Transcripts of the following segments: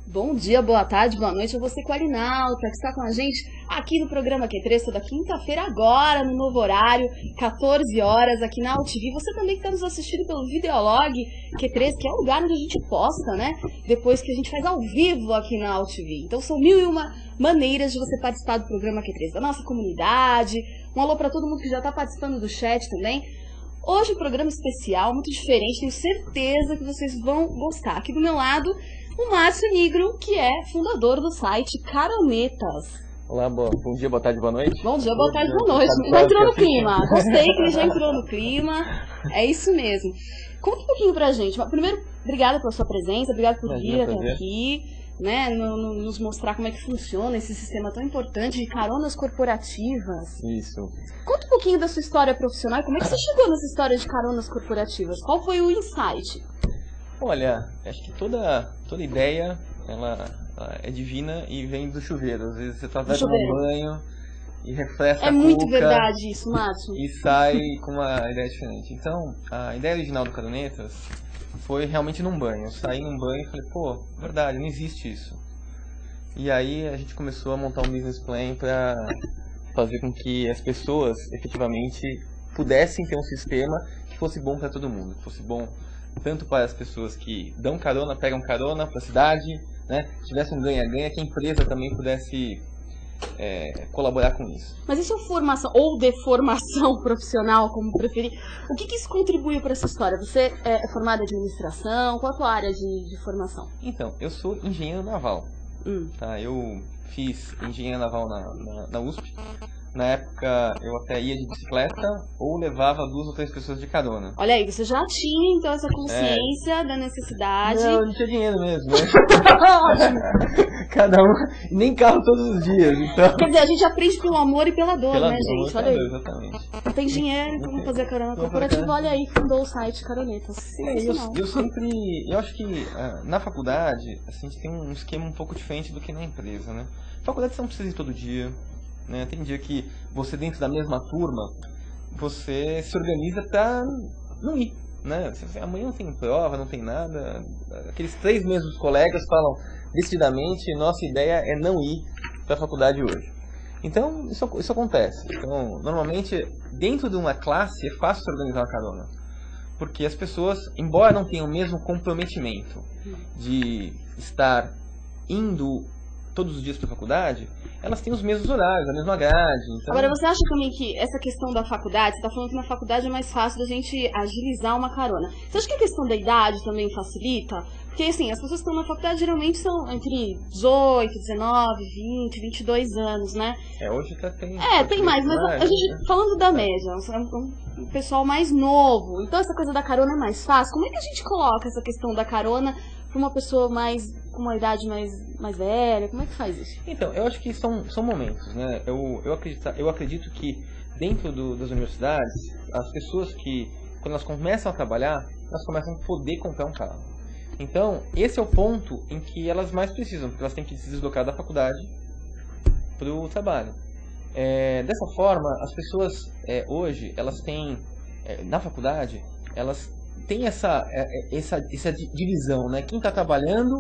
Bom dia, boa tarde, boa noite a você, Qualinalta, que está com a gente aqui no programa Q3, toda quinta-feira agora, no novo horário, 14 horas, aqui na UTV. Você também que está nos assistindo pelo Videolog Q3, que é o lugar onde a gente posta, né? Depois que a gente faz ao vivo aqui na UTV. Então são 1001 maneiras de você participar do programa Q3, da nossa comunidade. Um alô para todo mundo que já está participando do chat também. Hoje um programa especial, muito diferente, tenho certeza que vocês vão gostar. Aqui do meu lado, o Márcio Nigro, que é fundador do site Caronetas. Olá, bom dia, boa tarde, boa noite. Bom dia, boa tarde, boa noite. Já entrou no clima. Gostei que ele já entrou no clima. É isso mesmo. Conta um pouquinho pra gente. Primeiro, obrigada pela sua presença, obrigada por vir até aqui, né, nos mostrar como é que funciona esse sistema tão importante de caronas corporativas. Isso. Conta um pouquinho da sua história profissional. Como é que você chegou nessa história de caronas corporativas? Qual foi o insight? Olha, acho que toda ideia, ela é divina e vem do chuveiro. Às vezes você tá tomando banho e refresca a cuca. É muito verdade isso, Márcio. E sai com uma ideia diferente. Então, a ideia original do Caronetas foi realmente num banho. Eu saí num banho e falei, pô, verdade, não existe isso. E aí a gente começou a montar um business plan para fazer com que as pessoas efetivamente pudessem ter um sistema que fosse bom para todo mundo, que fosse bom tanto para as pessoas que dão carona, pegam carona para a cidade, né? Tivesse um ganha-ganha, que a empresa também pudesse colaborar com isso. Mas isso é formação ou deformação profissional, como preferir? O que isso contribuiu para essa história? Você é formado em administração? Qual a tua área de formação? Então, eu sou engenheiro naval. Tá? Eu fiz engenharia naval na USP. Na época, eu até ia de bicicleta ou levava 2 ou 3 pessoas de carona. Olha aí, você já tinha, então, essa consciência da necessidade. Não, não tinha dinheiro mesmo, né? Cada um, nem carro todos os dias, então... Quer dizer, a gente aprende pelo amor e pela dor, pela né, dor, gente? Olha aí. Exatamente. Não tem dinheiro, então vamos fazer a carona corporativa. Olha aí, fundou o site Caronetas. Sim, eu acho que na faculdade, assim, a gente tem um esquema um pouco diferente do que na empresa, né? Faculdade você não precisa ir todo dia. Né? Tem dia que você, dentro da mesma turma, você se organiza para não ir, né? Amanhã não tem prova, não tem nada. Aqueles 3 mesmos colegas falam decididamente, nossa ideia é não ir para a faculdade hoje. Então, isso acontece. Então, normalmente, dentro de uma classe, é fácil se organizar uma carona. Porque as pessoas, embora não tenham o mesmo comprometimento de estar indo todos os dias para a faculdade, elas têm os mesmos horários, a mesma grade. Então... Agora, você acha também que essa questão da faculdade, você está falando que na faculdade é mais fácil da gente agilizar uma carona. Você acha que a questão da idade também facilita? Porque, assim, as pessoas que estão na faculdade geralmente são entre 18, 19, 20, 22 anos, né? Hoje até tem... tem mais, mas a gente, falando da média, um pessoal mais novo. Então, essa coisa da carona é mais fácil. Como é que a gente coloca essa questão da carona para uma pessoa com uma idade mais velha? Como é que faz isso? Então, eu acho que são momentos, né? Eu acredito que dentro das universidades, as pessoas que, quando elas começam a trabalhar, elas começam a poder comprar um carro. Então, esse é o ponto em que elas mais precisam, porque elas têm que se deslocar da faculdade para o trabalho. Dessa forma, as pessoas hoje, elas têm, na faculdade, elas têm essa divisão, né? Quem está trabalhando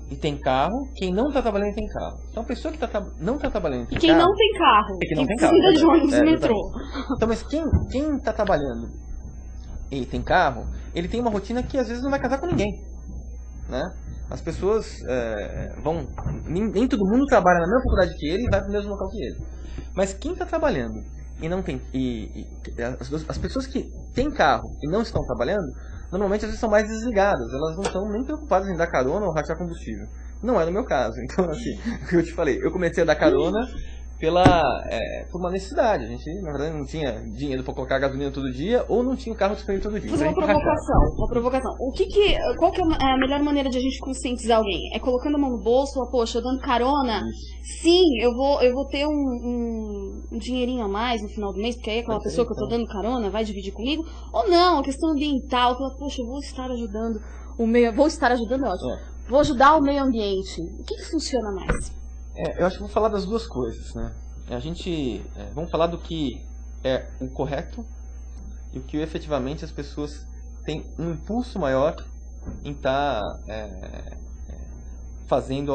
e tem carro, quem não está trabalhando e tem carro. Então a pessoa que não está trabalhando e tem carro... não tem carro, quem precisa de ônibus e metrô. Então, mas quem está trabalhando e tem carro, ele tem uma rotina que às vezes não vai casar com ninguém, né? As pessoas nem todo mundo trabalha na mesma faculdade que ele e vai para o mesmo local que ele. Mas quem está trabalhando e não tem... as pessoas que têm carro e não estão trabalhando, normalmente às vezes são mais desligadas. Elas não estão nem preocupadas em dar carona ou rachar combustível. Não é no meu caso. Então, assim, o que eu te falei, eu comecei a dar carona por uma necessidade. A gente, na verdade, não tinha dinheiro para colocar gasolina todo dia ou não tinha o carro disponível todo dia. Fazer uma provocação. Qual que é a melhor maneira de a gente conscientizar alguém? É colocando a mão no bolso, poxa, dando carona? Isso. Sim, eu vou ter um dinheirinho a mais no final do mês, porque aí aquela pessoa que eu tô dando carona vai dividir comigo? Ou não, a questão ambiental, poxa, eu vou estar ajudando o meio... Vou estar ajudando, é ótimo. Vou ajudar o meio ambiente. O que funciona mais? Eu acho que vou falar das duas coisas, né? Vamos falar do que é o correto e o que efetivamente as pessoas têm um impulso maior em estar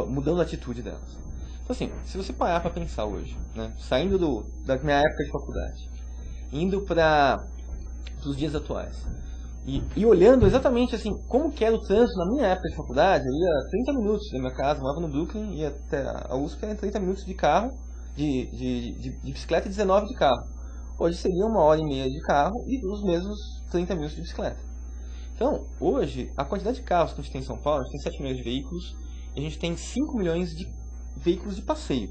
mudando a atitude delas. Então assim, se você parar para pensar hoje, né, saindo da minha época de faculdade, indo para os dias atuais, e olhando exatamente assim, como que era o trânsito na minha época de faculdade, eu ia 30 minutos da minha casa, morava no Brooklyn, ia até a USP, era 30 minutos de carro, de bicicleta e 19 de carro. Hoje seria 1h30 de carro e os mesmos 30 minutos de bicicleta. Então, hoje, a quantidade de carros que a gente tem em São Paulo, a gente tem 7 milhões de veículos, e a gente tem 5 milhões de veículos de passeio,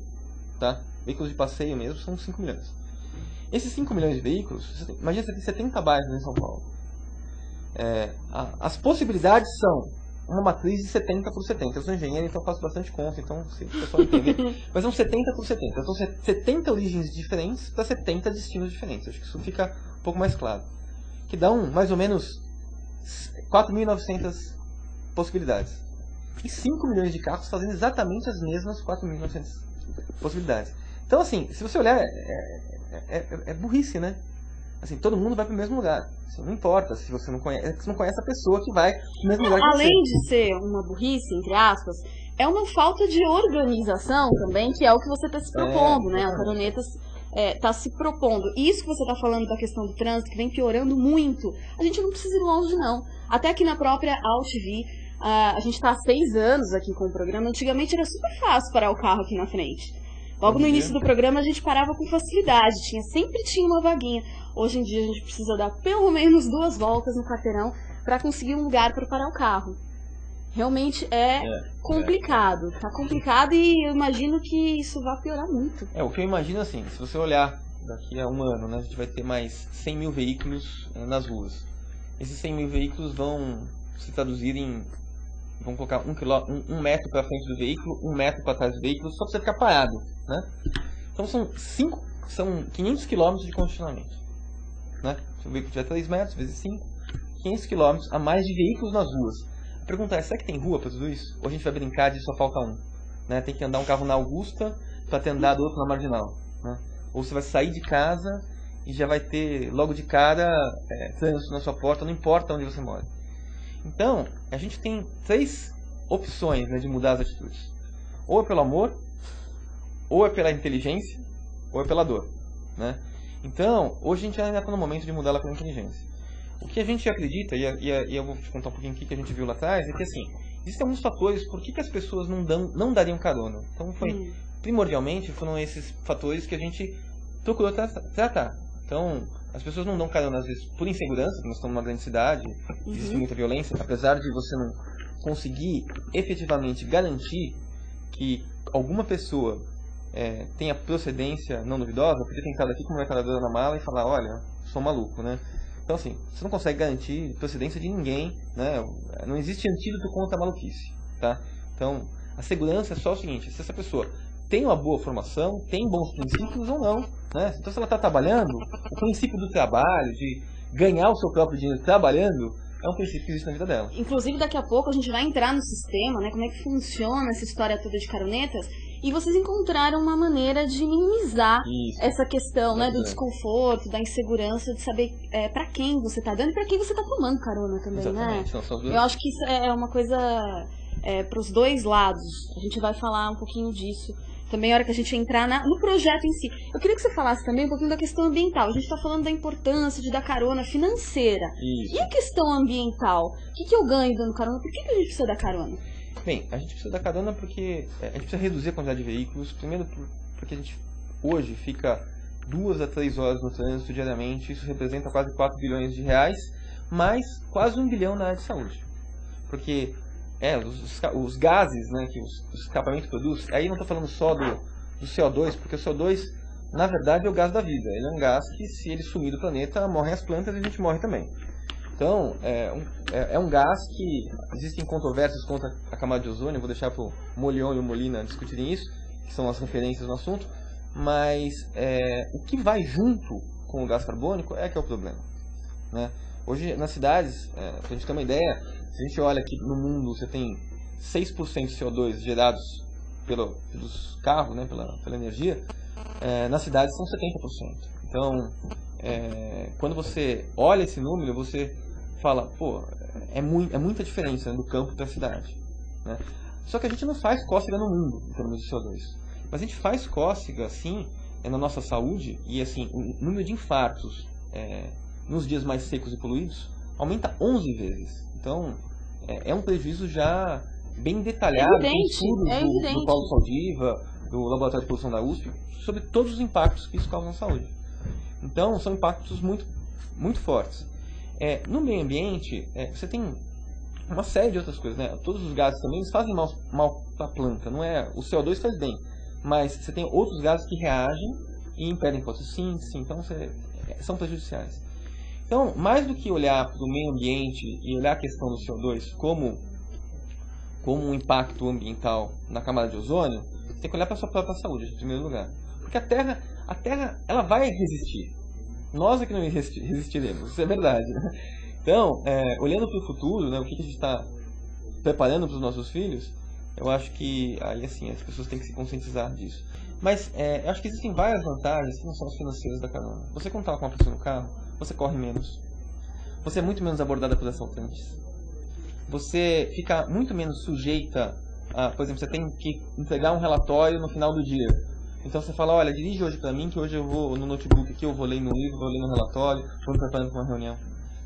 tá? Veículos de passeio mesmo são 5 milhões. Esses 5 milhões de veículos, imagina você tem 70 bairros em São Paulo. As possibilidades são uma matriz de 70 por 70. Eu sou engenheiro, então faço bastante conta, então se o pessoal entender. Mas é um 70 por 70. Então, 70 origens diferentes para 70 destinos diferentes. Acho que isso fica um pouco mais claro. Que dá mais ou menos 4.900 possibilidades. E 5 milhões de carros fazendo exatamente as mesmas 4.900 possibilidades. Então, assim, se você olhar, é burrice, né? Assim, todo mundo vai para o mesmo lugar. Assim, não importa se você não conhece a pessoa que vai no mesmo lugar que você. Além de ser uma burrice, entre aspas, é uma falta de organização também, que é o que você está se propondo, né? O Caronetas está se propondo. Isso que você está falando da questão do trânsito, que vem piorando muito, a gente não precisa ir longe, não. Até aqui na própria AltV, a gente está há 6 anos aqui com o programa. Antigamente era super fácil parar o carro aqui na frente. Logo no início do programa a gente parava com facilidade, sempre tinha uma vaguinha. Hoje em dia a gente precisa dar pelo menos 2 voltas no quarteirão para conseguir um lugar para parar o carro. Realmente é complicado, tá complicado e eu imagino que isso vai piorar muito. O que eu imagino assim, se você olhar daqui a um ano, né, a gente vai ter mais 100 mil veículos nas ruas. Esses 100 mil veículos vão se traduzir em... Vamos colocar 1 metro para frente do veículo, 1 metro para trás do veículo, só para você ficar parado, né? Então são 500 km de congestionamento, né? Se o veículo tiver 3 metros, vezes 5, 500 km a mais de veículos nas ruas. A pergunta é, será que tem rua para tudo isso? Ou a gente vai brincar de só falta um? Né? Tem que andar um carro na Augusta para ter andado outro na Marginal, né? Ou você vai sair de casa e já vai ter logo de cara trânsito na sua porta, não importa onde você mora. Então, a gente tem 3 opções, né, de mudar as atitudes. Ou é pelo amor, ou é pela inteligência, ou é pela dor, né? Então, hoje a gente ainda está no momento de mudar ela pela inteligência. O que a gente acredita, e eu vou te contar um pouquinho o que a gente viu lá atrás, é que assim, existem alguns fatores por que as pessoas não dariam carona. Então, primordialmente, foram esses fatores que a gente procurou tratar. Então, as pessoas não dão carona, às vezes, por insegurança, porque nós estamos numa grande cidade, existe muita violência, apesar de você não conseguir efetivamente garantir que alguma pessoa tenha procedência não duvidosa, poder ter entrado aqui com uma metralhadora na mala e falar, olha, sou maluco, né? Então, assim, você não consegue garantir procedência de ninguém, né? Não existe antídoto contra a maluquice, tá? Então, a segurança é só o seguinte, se essa pessoa tem uma boa formação, tem bons princípios ou não, né? Então, se ela está trabalhando, o princípio do trabalho, de ganhar o seu próprio dinheiro trabalhando, é um princípio que existe na vida dela. Inclusive, daqui a pouco a gente vai entrar no sistema, né? Como é que funciona essa história toda de caronetas. E vocês encontraram uma maneira de minimizar essa questão, né, do desconforto, da insegurança, de saber para quem você está dando e para quem você está tomando carona também, exatamente, né? Não, eu acho que isso é uma coisa para os dois lados. A gente vai falar um pouquinho disso também na hora que a gente entrar no projeto em si. Eu queria que você falasse também um pouquinho da questão ambiental. A gente está falando da importância de dar carona financeira. Isso. E a questão ambiental? O que eu ganho dando carona? Por que a gente precisa dar carona? Bem, a gente precisa dar carona porque a gente precisa reduzir a quantidade de veículos. Primeiro porque a gente hoje fica 2 a 3 horas no trânsito diariamente. Isso representa quase 4 bilhões de reais, mais quase 1 bilhão na área de saúde. Porque os gases, né, que os escapamentos produzem, aí não estou falando só do CO2, porque o CO2, na verdade, é o gás da vida. Ele é um gás que, se ele sumir do planeta, morrem as plantas e a gente morre também. Então, é um gás que existem controvérsias contra a camada de ozônio. Eu vou deixar para o Molion e o Molina discutirem isso, que são as referências no assunto. Mas o que vai junto com o gás carbônico que é o problema, né? Hoje, nas cidades, para a gente ter uma ideia, se a gente olha aqui no mundo, você tem 6% de CO2 gerados pelos carros, né, pela energia. Nas cidades são 70%. Então, quando você olha esse número, você fala, pô, é muita diferença, né, do campo para a cidade, né? Só que a gente não faz cócega no mundo, em termos de CO2. Mas a gente faz cócega, sim, na nossa saúde, e assim, o número de infartos nos dias mais secos e poluídos aumenta 11 vezes. Então, é um prejuízo já bem detalhado, com estudos do Paulo Saldiva, do Laboratório de Poluição da USP, sobre todos os impactos que isso causa na saúde. Então, são impactos muito, muito fortes. No meio ambiente, você tem uma série de outras coisas, né? Todos os gases também eles fazem mal para a planta, não é? O CO2 faz bem, mas você tem outros gases que reagem e impedem a fotossíntese, então são prejudiciais. Então, mais do que olhar para o meio ambiente e olhar a questão do CO2 como um impacto ambiental na camada de ozônio, você tem que olhar para a sua própria saúde, em primeiro lugar. Porque a Terra ela vai resistir. Nós é que não resistiremos, isso é verdade. Né? Então, olhando para o futuro, né, o que a gente está preparando para os nossos filhos, eu acho que aí assim, as pessoas têm que se conscientizar disso. Mas eu acho que existem várias vantagens que não são as financeiras da carona. Você quando está com uma pessoa no carro, você corre menos. Você é muito menos abordada por assaltantes. Você fica muito menos sujeita a, por exemplo, você tem que entregar um relatório no final do dia. Então você fala, olha, dirige hoje para mim, que hoje eu vou no notebook aqui, eu vou ler no livro, vou ler no relatório, vou me preparando para uma reunião.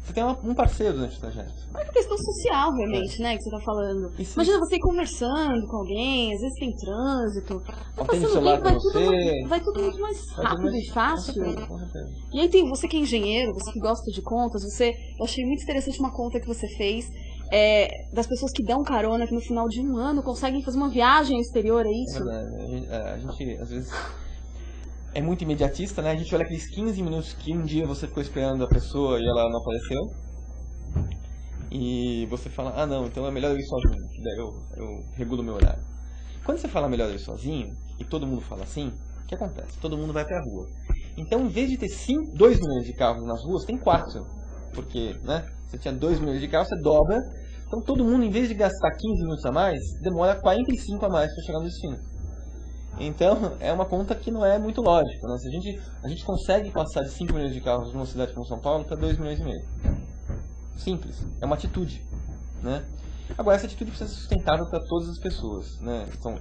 Você tem um parceiro durante o trajeto. É uma questão social, realmente, né, que você tá falando. Imagina você ir conversando com alguém, às vezes tem trânsito. Tem o celular com você. Vai tudo muito mais rápido e fácil. Com certeza. E aí tem você que é engenheiro, você que gosta de contas, eu achei muito interessante uma conta que você fez, das pessoas que dão carona, que no final de um ano conseguem fazer uma viagem ao exterior, é isso? É verdade. A gente, às vezes... é muito imediatista, né? A gente olha aqueles 15 minutos que um dia você ficou esperando a pessoa e ela não apareceu. E você fala, não, então é melhor eu ir sozinho, que daí eu regulo o meu horário. Quando você fala melhor eu ir sozinho, e todo mundo fala assim, o que acontece? Todo mundo vai pra rua. Então, em vez de ter 2 milhões de carros nas ruas, tem 4. Porque, né? Você tinha 2 milhões de carros, você dobra. Então, todo mundo, em vez de gastar 15 minutos a mais, demora 45 a mais para chegar no destino. Então, é uma conta que não é muito lógica, né? Se a gente consegue passar de 5 milhões de carros numa cidade como São Paulo para 2 milhões e meio. Simples. É uma atitude, né? Agora, essa atitude precisa ser sustentável para todas as pessoas, né? Então,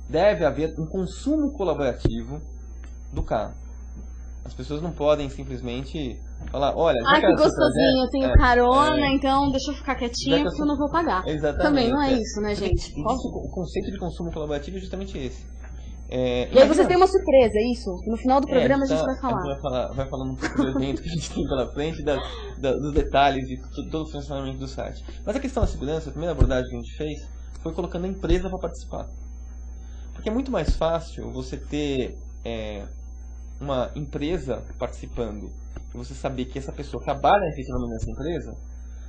deve haver um consumo colaborativo do carro. As pessoas não podem simplesmente falar, olha... que gostosinho, eu tenho carona, então deixa eu ficar quietinha porque eu não vou pagar. Exatamente. Também não é isso, né, gente? O conceito de consumo colaborativo é justamente esse. E aí você tem uma surpresa, é isso? No final do programa a gente vai falar. A gente vai falando um pouco do evento que a gente tem pela frente, dos detalhes e todo o funcionamento do site. Mas a questão da segurança, a primeira abordagem que a gente fez foi colocando a empresa para participar. Porque é muito mais fácil você ter uma empresa participando e você saber que essa pessoa trabalha efetivamente nessa empresa,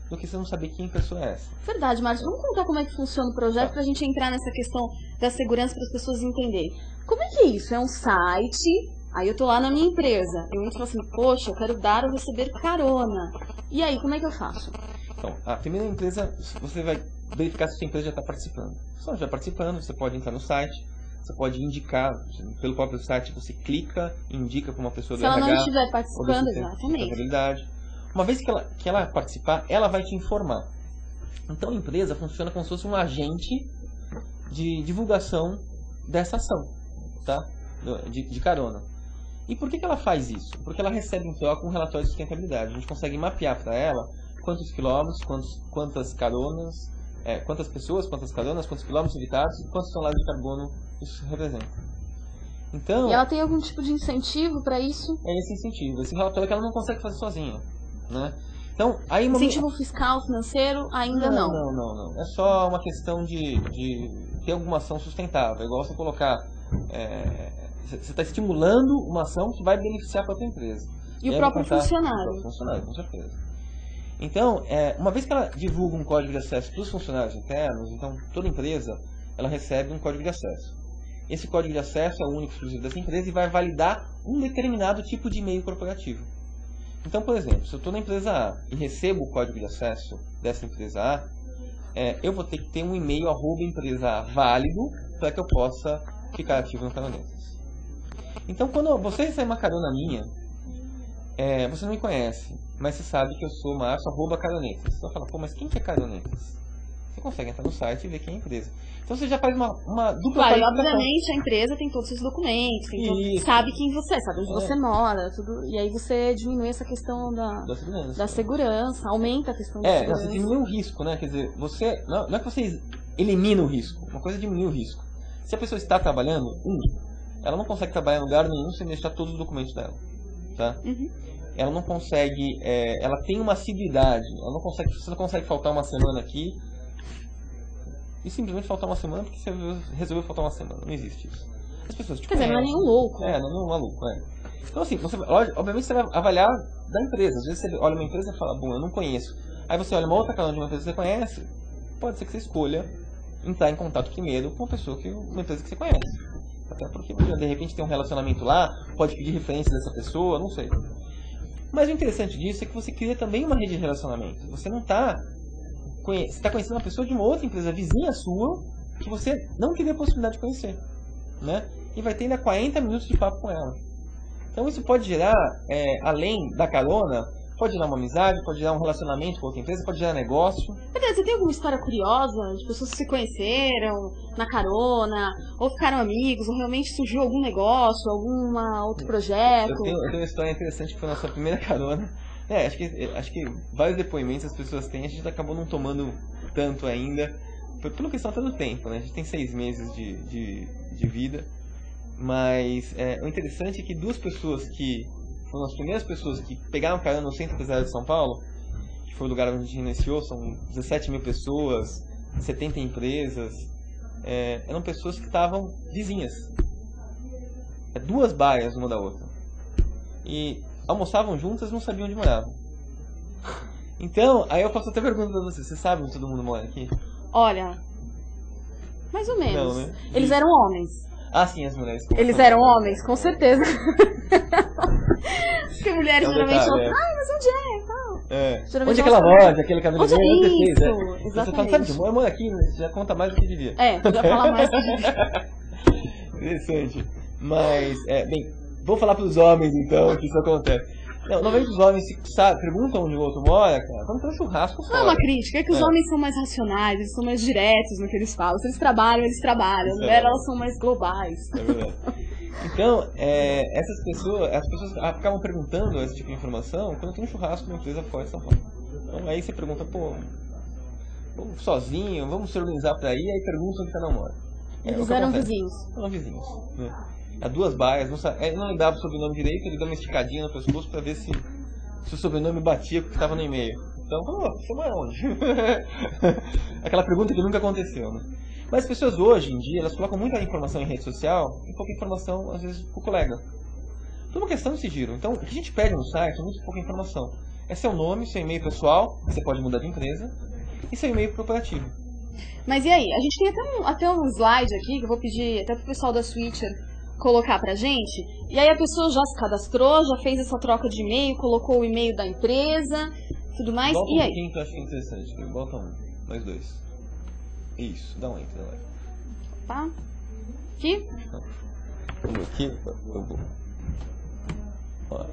do que você não saber quem a pessoa é essa. Verdade, Márcio. Vamos contar como é que funciona o projeto pra gente entrar nessa questão da segurança para as pessoas entenderem. Como é que é isso? É um site, aí eu tô lá na minha empresa. Eu entro assim, poxa, eu quero dar ou receber carona. E aí, como é que eu faço? Então, a primeira empresa, você vai verificar se a sua empresa já está participando. Se ela já está participando, você pode entrar no site, você pode indicar, pelo próprio site, você clica e indica para uma pessoa do RH. Se ela não estiver participando, exatamente. Uma vez que ela participar, ela vai te informar. Então a empresa funciona como se fosse um agente de divulgação dessa ação, tá? De carona. E por que ela faz isso? Porque ela recebe em troca um relatório de sustentabilidade. A gente consegue mapear para ela quantos quilômetros, quantas caronas, quantas pessoas, quantas caronas, quantos quilômetros evitados e quantos toneladas de carbono isso representa. Então, e ela tem algum tipo de incentivo para isso? É esse incentivo. Esse relatório que ela não consegue fazer sozinha. Né? Então, aí incentivo fiscal, financeiro, ainda não. Não. É só uma questão de ter alguma ação sustentável. É igual você colocar... você está estimulando uma ação que vai beneficiar a própria empresa. E o próprio funcionário. O próprio funcionário, com certeza. Então, uma vez que ela divulga um código de acesso para os funcionários internos, então toda empresa ela recebe um código de acesso. Esse código de acesso é o único exclusivo dessa empresa e vai validar um determinado tipo de e-mail corporativo. Então, por exemplo, se eu estou na empresa A e recebo o código de acesso dessa empresa A, eu vou ter que ter um e-mail @empresa A válido para que eu possa ficar ativo no Caronetas. Então, quando você recebe uma carona minha, você não me conhece, mas você sabe que eu sou Márcio @Caronetas. Você vai falar, pô, mas quem que é Caronetas? você consegue entrar no site e ver quem é a empresa. Então você já faz uma dupla Claro, qualificação. obviamente a empresa tem todos os seus documentos, sabe quem você é, sabe onde você mora, tudo, e aí você diminui essa questão da segurança, aumenta a questão da segurança. Você diminui o risco, né? Quer dizer, você não é que você elimina o risco, uma coisa é diminuir o risco. Se a pessoa está trabalhando, ela não consegue trabalhar em lugar nenhum sem deixar todos os documentos dela, tá? Ela não consegue, ela tem uma assiduidade, você não consegue faltar uma semana aqui e simplesmente faltar uma semana porque você resolveu faltar uma semana, não existe isso. As pessoas Quer dizer, não é nenhum louco. Não é nenhum maluco, Então assim, obviamente você vai avaliar da empresa, às vezes você olha uma empresa e fala, bom, eu não conheço. Aí você olha uma outra canal de uma empresa que você conhece, pode ser que você escolha entrar em contato primeiro com uma empresa que você conhece. Até porque de repente tem um relacionamento lá, pode pedir referência dessa pessoa, não sei. Mas o interessante disso é que você cria também uma rede de relacionamento. Você não está conhecendo uma pessoa de uma outra empresa vizinha sua que você não teria a possibilidade de conhecer, né? E vai ter ainda 40 minutos de papo com ela. Então isso pode gerar, além da carona, pode gerar uma amizade, pode gerar um relacionamento com outra empresa, pode gerar negócio. Você tem alguma história curiosa de pessoas que se conheceram na carona, ou ficaram amigos, ou realmente surgiu algum negócio, algum outro projeto? Eu tenho uma história interessante que foi a nossa primeira carona. Acho que vários depoimentos as pessoas têm, a gente acabou não tomando tanto ainda, pela questão até do tempo, né? A gente tem 6 meses de vida, mas o interessante é que 2 pessoas que foram as primeiras pessoas que pegaram carona no Centro Empresarial de São Paulo, que foi o lugar onde a gente iniciou, são 17 mil pessoas, 70 empresas, eram pessoas que estavam vizinhas. 2 baias uma da outra. E almoçavam juntas e não sabiam onde moravam. Então, aí eu faço até pergunta pra você sabe onde todo mundo mora aqui? Olha, mais ou menos. Não, né? Eles eram homens. Ah, sim, as mulheres. Eles eram homens, com certeza. Porque mulheres geralmente falam, mas onde é? Tal. Onde é aquela loja, aquele cabeleireiro? Isso, exatamente. Você fala, eu moro aqui, mas já conta mais do que devia. Podia falar mais do que devia. Interessante. Mas, bem, vou falar pros homens então, que isso acontece. Não, normalmente os homens perguntam onde o outro mora, cara, quando tem um churrasco fora. Não é uma crítica, é que os homens são mais racionais, eles são mais diretos no que eles falam. Se eles trabalham, eles trabalham. As mulheres, elas são mais globais. É verdade. Então, as pessoas acabam perguntando esse tipo de informação quando tem um churrasco numa empresa fora de São Paulo. Então aí você pergunta, vamos sozinho, vamos se organizar pra ir, aí perguntam onde cada um mora. Eles eram vizinhos. Eram vizinhos, né? Há 2 baias, não lembrava o sobrenome direito, ele deu uma esticadinha no pescoço pra ver se o sobrenome batia com o que estava no e-mail. Então, você mora onde? Aquela pergunta que nunca aconteceu, né? Mas as pessoas hoje em dia, elas colocam muita informação em rede social e pouca informação, às vezes, pro colega. Tudo uma questão de sigilo. Então, o que a gente pede no site é muito pouca informação. É seu nome, seu e-mail pessoal, que você pode mudar de empresa, e seu e-mail corporativo. Mas e aí? A gente tem até um slide aqui, que eu vou pedir até pro pessoal da Switcher colocar pra gente, e aí a pessoa já se cadastrou, já fez essa troca de e-mail, colocou o e-mail da empresa, tudo mais, Volta e aí? Que eu acho interessante, volta mais 2. Isso, dá um enter, vai. Tá? Aqui? Vamos aqui, eu vou.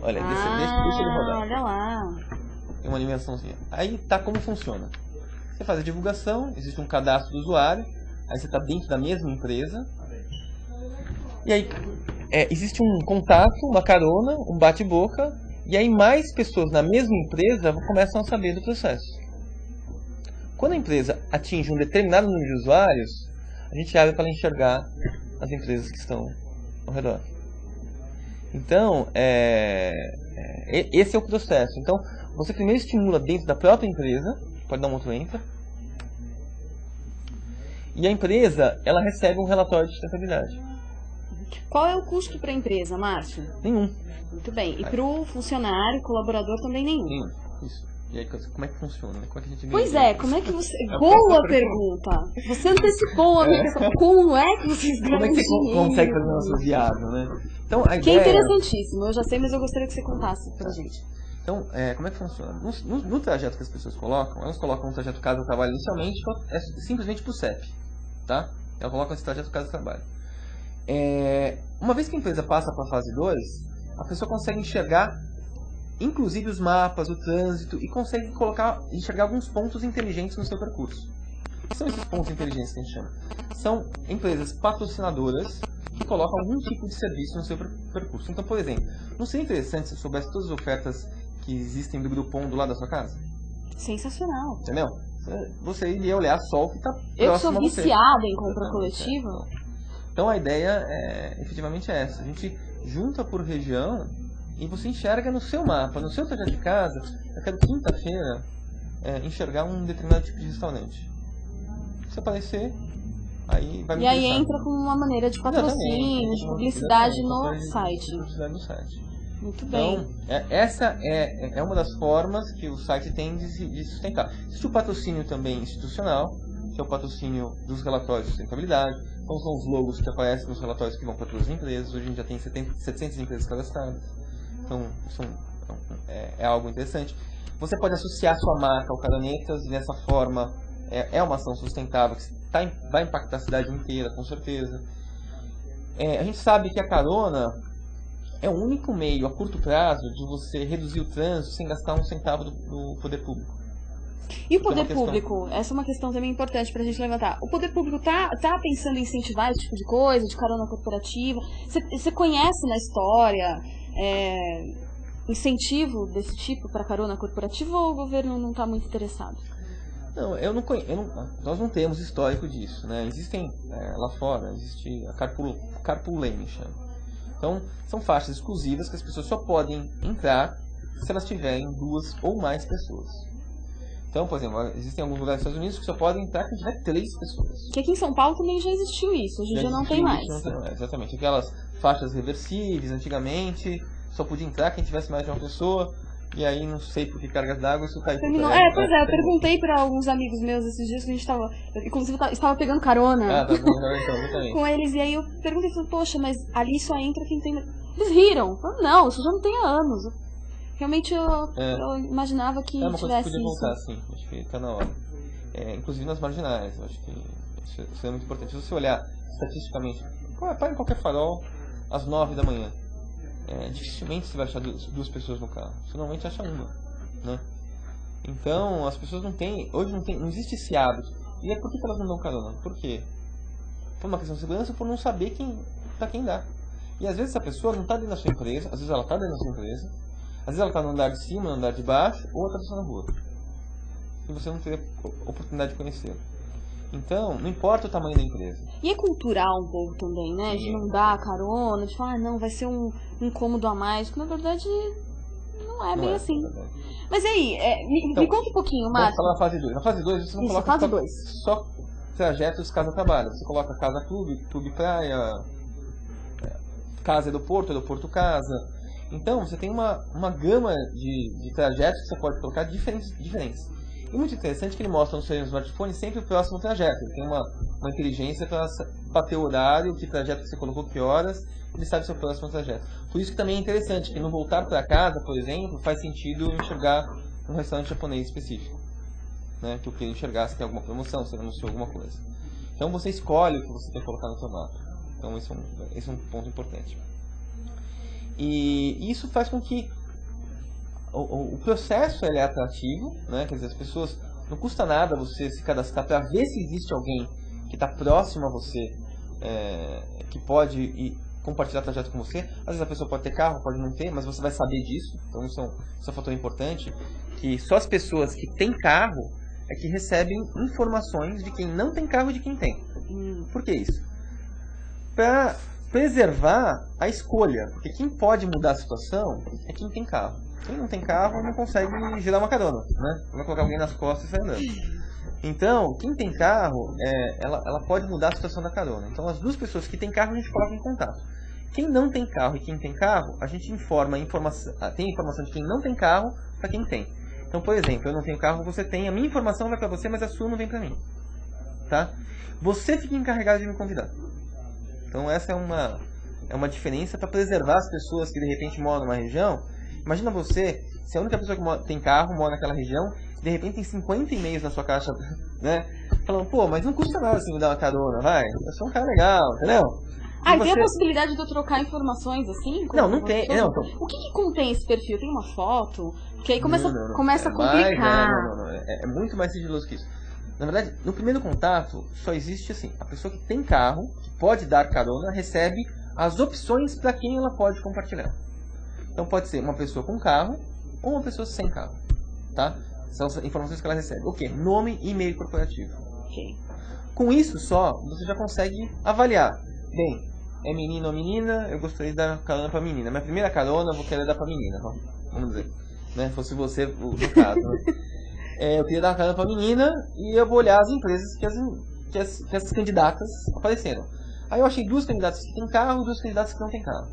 Olha, deixa ele rodar. Olha lá. Tem uma animaçãozinha. Aí tá como funciona. Você faz a divulgação, existe um cadastro do usuário, aí você está dentro da mesma empresa. E aí existe um contato, uma carona, um bate-boca, e aí mais pessoas na mesma empresa começam a saber do processo. Quando a empresa atinge um determinado número de usuários, a gente abre para enxergar as empresas que estão ao redor. Então, esse é o processo. Então, você primeiro estimula dentro da própria empresa, pode dar um outro enter, e a empresa, ela recebe um relatório de sustentabilidade. Qual é o custo para a empresa, Márcio? Nenhum. Muito bem. E para o funcionário, colaborador, também nenhum? Nenhum. Isso. E aí, como é que funciona? Como é que a gente pois como é que você... Boa pergunta! Você antecipou a minha questão. Como é que vocês ganham dinheiro? Como é que você consegue fazer um associado, né? Então, a que ideia... é interessantíssimo. Eu já sei, mas eu gostaria que você contasse pra gente. Então, como é que funciona? No trajeto que as pessoas colocam, elas colocam um trajeto casa-trabalho inicialmente, simplesmente pro CEP. Tá? Elas colocam esse trajeto casa-trabalho. Uma vez que a empresa passa para a fase 2, a pessoa consegue enxergar inclusive os mapas, o trânsito, e consegue enxergar alguns pontos inteligentes no seu percurso. O que são esses pontos inteligentes que a gente chama? São empresas patrocinadoras que colocam algum tipo de serviço no seu percurso. Então, por exemplo, não seria interessante se você soubesse todas as ofertas que existem do Groupon do lado da sua casa? Sensacional. Entendeu? Você iria olhar só o que está próximo Eu que sou a você. viciada em compra coletiva. Então a ideia efetivamente é essa. A gente junta por região e você enxerga no seu mapa, no seu trajeto de casa. Eu quero quinta-feira enxergar um determinado tipo de restaurante. Se aparecer, aí vai me E aí interessar. entra com uma maneira de patrocínio, de publicidade no site. Publicidade no site. Muito bem. Então, essa é uma das formas que o site tem de sustentar. Existe o patrocínio também institucional, que é o patrocínio dos relatórios de sustentabilidade. Então, são os logos que aparecem nos relatórios que vão para todas as empresas. Hoje a gente já tem 700 empresas cadastradas. Então, é algo interessante. Você pode associar sua marca ao Caronetas e dessa forma é uma ação sustentável que vai impactar a cidade inteira, com certeza. A gente sabe que a carona é o único meio a curto prazo de você reduzir o trânsito sem gastar um centavo do poder público. E o poder público? Essa é uma questão também importante pra gente levantar. O poder público tá pensando em incentivar esse tipo de coisa, de carona corporativa? Você conhece na história incentivo desse tipo para carona corporativa ou o governo não está muito interessado? Não, nós não temos histórico disso, né? Existem lá fora, existe a carpool lane, chama. Então, são faixas exclusivas que as pessoas só podem entrar se elas tiverem 2 ou mais pessoas. Então, por exemplo, existem alguns lugares dos Estados Unidos que só podem entrar quem tiver 3 pessoas. Que aqui em São Paulo também já existiu isso, hoje em dia não tem mais. Exatamente, aquelas faixas reversíveis, antigamente, só podia entrar quem tivesse mais de uma pessoa. E aí, não sei por que cargas d'água, isso caiu por terra. Pois é, eu perguntei pra alguns amigos meus esses dias que a gente tava... Inclusive, estava pegando carona com eles. E aí eu perguntei, poxa, mas ali só entra quem tem... Eles riram. Falaram, não, isso já não tem há anos. Realmente, eu imaginava que uma coisa que tivesse podia voltar, isso. sim. Acho que tá na hora. Inclusive nas marginais. Eu acho que isso é muito importante. Se você olhar estatisticamente, para em qualquer farol, às 9 da manhã. Dificilmente você vai achar 2 pessoas no carro. Você normalmente acha uma, né? Então, as pessoas hoje não existe esse hábito. E por que elas não dão carona? Por quê? Por uma questão de segurança, por não saber para quem dá. E às vezes essa pessoa não está dentro da sua empresa, às vezes ela está dentro da sua empresa, às vezes ela está no andar de cima, no andar de baixo, ou ela está na rua. E você não teria oportunidade de conhecer. Então, não importa o tamanho da empresa. E é cultural um pouco também, né? De não dar carona, de falar, não, vai ser um incômodo a mais, que na verdade não é bem assim. Mas aí, me conta um pouquinho, Márcio. Vamos falar na fase 2. Na fase 2 você não coloca só trajetos casa-trabalho. Você coloca casa-clube, clube-praia, casa-aeroporto, aeroporto-casa. Então, você tem uma gama de trajetos que você pode colocar diferentes. E muito interessante que ele mostra no seu smartphone sempre o próximo trajeto. Ele tem uma inteligência para bater o horário, que trajeto que você colocou, que horas, ele sabe o seu próximo trajeto. Por isso que também é interessante que no voltar para casa, por exemplo, faz sentido enxergar um restaurante japonês específico. Né? Que eu queria enxergar se tem alguma promoção, se ele anunciou alguma coisa. Então você escolhe o que você quer colocar no seu mapa. Então esse é um ponto importante. E isso faz com que o processo é atrativo, né? Quer dizer, as pessoas, não custa nada você se cadastrar para ver se existe alguém que está próximo a você, que pode compartilhar trajeto com você. Às vezes a pessoa pode ter carro, pode não ter, mas você vai saber disso. Então isso é um fator importante, que só as pessoas que têm carro é que recebem informações de quem não tem carro e de quem tem. Por que isso? Para preservar a escolha, porque quem pode mudar a situação é quem tem carro. Quem não tem carro não consegue girar uma carona, né? Vai colocar alguém nas costas e sair andando. Então, quem tem carro, ela pode mudar a situação da carona. Então, as 2 pessoas que têm carro, a gente coloca em contato. Quem não tem carro e quem tem carro, a gente tem informação de quem não tem carro para quem tem. Então, por exemplo, eu não tenho carro, você tem, a minha informação vai para você, mas a sua não vem para mim. Tá? Você fica encarregado de me convidar. Então, essa é uma diferença para preservar as pessoas que de repente moram numa região. Imagina você, se a única pessoa que tem carro, mora naquela região, de repente tem 50 e-mails na sua caixa, né? Falando, pô, mas não custa nada você me dar uma carona, vai. Eu sou um cara legal, entendeu? E tem a possibilidade de eu trocar informações assim? Não tem. Não, o que contém esse perfil? Tem uma foto? Porque aí começa a complicar. É muito mais sigiloso que isso. Na verdade, no primeiro contato, só existe assim, a pessoa que tem carro, que pode dar carona, recebe as opções para quem ela pode compartilhar. Então pode ser uma pessoa com carro ou uma pessoa sem carro, tá? São as informações que ela recebe. O quê? Nome e e-mail corporativo. Ok. Com isso só, você já consegue avaliar. Bem, é menino ou menina, eu gostaria de dar carona para menina. Minha primeira carona eu vou querer dar para menina, vamos dizer. Né? Fosse você no caso, né? Eu queria dar carona para menina e eu vou olhar as empresas que essas candidatas apareceram. Aí eu achei 2 candidatas que têm carro e 2 candidatas que não têm carro.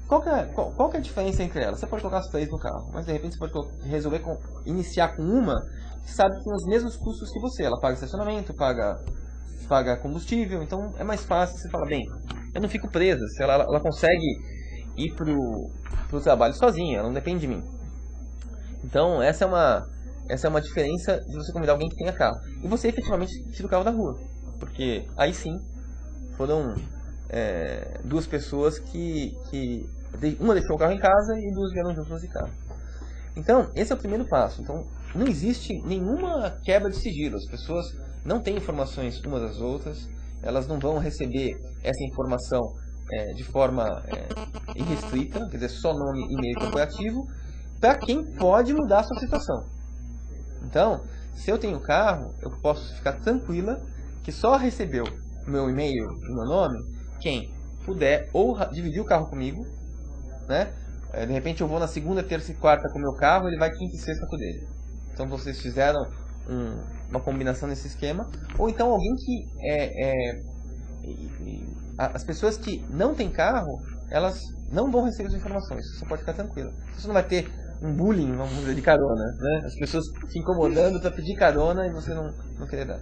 Qual que é a diferença entre elas? Você pode colocar as 3 no carro, mas de repente você pode resolver iniciar com uma que sabe que tem os mesmos custos que você. Ela paga estacionamento, paga combustível, então é mais fácil. Você fala, bem, eu não fico presa. Se ela consegue ir pro trabalho sozinha, ela não depende de mim. Então essa é uma diferença de você convidar alguém que tenha carro. E você efetivamente tira o carro da rua. Porque aí sim foram 2 pessoas que uma deixou o carro em casa e 2 vieram juntas de carro. Então, esse é o primeiro passo. Então, não existe nenhuma quebra de sigilo. As pessoas não têm informações umas das outras. Elas não vão receber essa informação de forma irrestrita, quer dizer, só nome e e-mail corporativo, para quem pode mudar a sua situação. Então, se eu tenho carro, eu posso ficar tranquila que só recebeu meu e-mail e meu nome quem puder ou dividir o carro comigo, né? De repente eu vou na segunda, terça e quarta com o meu carro, ele vai quinta e sexta com o dele. Então vocês fizeram uma combinação nesse esquema. Ou então alguém que as pessoas que não têm carro, elas não vão receber as informações. Você pode ficar tranquilo. Você não vai ter um bullying, vamos dizer, de carona, né? As pessoas se incomodando para pedir carona e você não querer dar.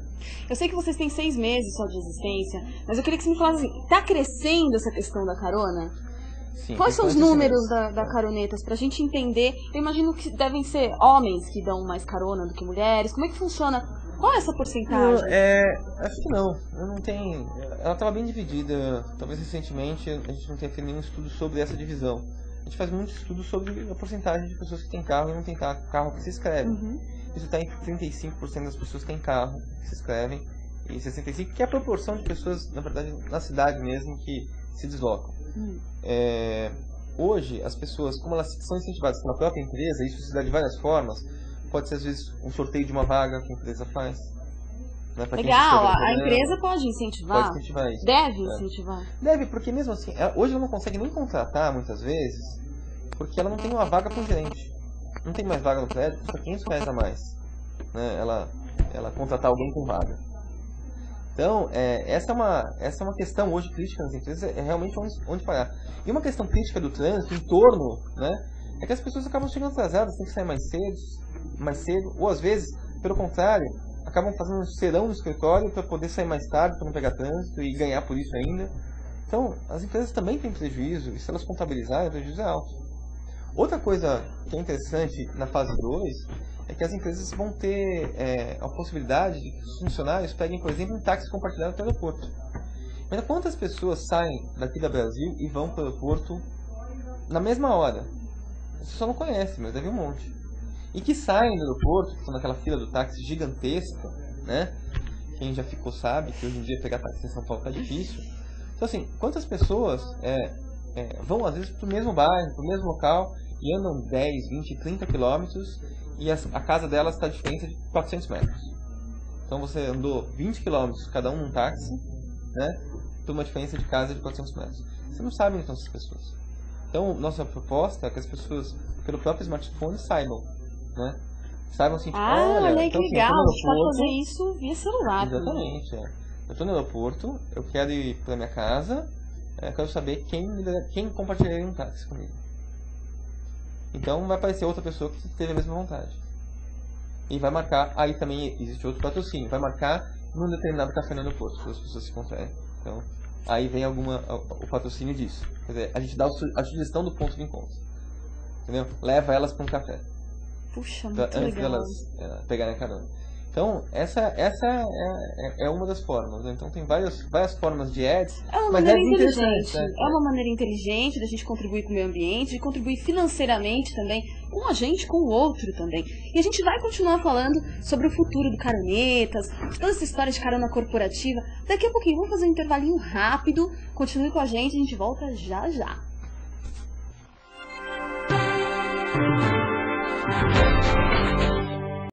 Eu sei que vocês têm 6 meses só de existência, mas eu queria que você me falasse assim, tá crescendo essa questão da carona? Sim, quais são os números da Caronetas, pra gente entender? Eu imagino que devem ser homens que dão mais carona do que mulheres. Como é que funciona? Qual é essa porcentagem? Acho que não. Eu não tenho. Ela estava bem dividida. Talvez recentemente a gente não tenha feito nenhum estudo sobre essa divisão. A gente faz muito estudo sobre a porcentagem de pessoas que têm carro e não têm carro que se inscrevem. Uhum. Isso está entre 35% das pessoas que têm carro que se inscrevem e 65%, que é a proporção de pessoas, na verdade, na cidade mesmo, que se deslocam. Hoje, as pessoas, como elas são incentivadas pela própria empresa, isso se dá de várias formas. Pode ser, às vezes, um sorteio de uma vaga que a empresa faz. Né, legal, a empresa pode incentivar? Pode incentivar isso. Deve incentivar? Deve, porque mesmo assim, hoje ela não consegue nem contratar, muitas vezes, porque ela não tem uma vaga para um gerente. Não tem mais vaga no prédio, custa R$500 a mais. Né, ela contratar alguém com vaga. Então, essa é uma questão hoje crítica nas empresas, é realmente onde parar. E uma questão crítica do trânsito, em torno, né, é que as pessoas acabam chegando atrasadas, tem que sair mais cedo, ou às vezes, pelo contrário, acabam fazendo um serão no escritório para poder sair mais tarde, para não pegar trânsito e ganhar por isso ainda. Então, as empresas também têm prejuízo, e se elas contabilizarem, o prejuízo é alto. Outra coisa que é interessante na fase 2 é que as empresas vão ter a possibilidade de que os funcionários peguem, por exemplo, um táxi compartilhado para o aeroporto. Mas quantas pessoas saem daqui da Brasil e vão para o aeroporto na mesma hora? Você só não conhece, mas deve um monte. E que saem do aeroporto, que estão naquela fila do táxi gigantesca, né? Quem já ficou sabe que hoje em dia pegar táxi em São Paulo tá difícil. Então assim, quantas pessoas vão às vezes para o mesmo bairro, para o mesmo local e andam 10, 20, 30 quilômetros e a casa delas está a diferença de 400 metros. Então você andou 20 quilômetros cada um num táxi, né? Por uma diferença de casa de 400 metros. Você não sabe onde estão essas pessoas. Então nossa proposta é que as pessoas, pelo próprio smartphone, saibam, né? Saibam assim, olha então, que legal, você pode fazer isso via celular. Exatamente, Eu estou no aeroporto, eu quero ir para minha casa, quero saber quem compartilharia um táxi comigo. Então vai aparecer outra pessoa que teve a mesma vontade. E vai marcar, aí também existe outro patrocínio, vai marcar num determinado café no aeroporto, se as pessoas se encontrarem. Então, aí vem o patrocínio disso. Quer dizer, a gente dá a sugestão do ponto de encontro. Entendeu? Leva elas para um café. Puxa, muito antes legal. delas pegarem a carona. Então, essa é uma das formas, né? Então tem várias formas de ads, É uma mas maneira ads interessantes, inteligente. né? É uma maneira inteligente da gente contribuir com o meio ambiente, de contribuir financeiramente também, um agente com o outro também. E a gente vai continuar falando sobre o futuro do Caronetas, toda essa história de carona corporativa. Daqui a pouquinho, vamos fazer um intervalinho rápido. Continue com a gente volta já já.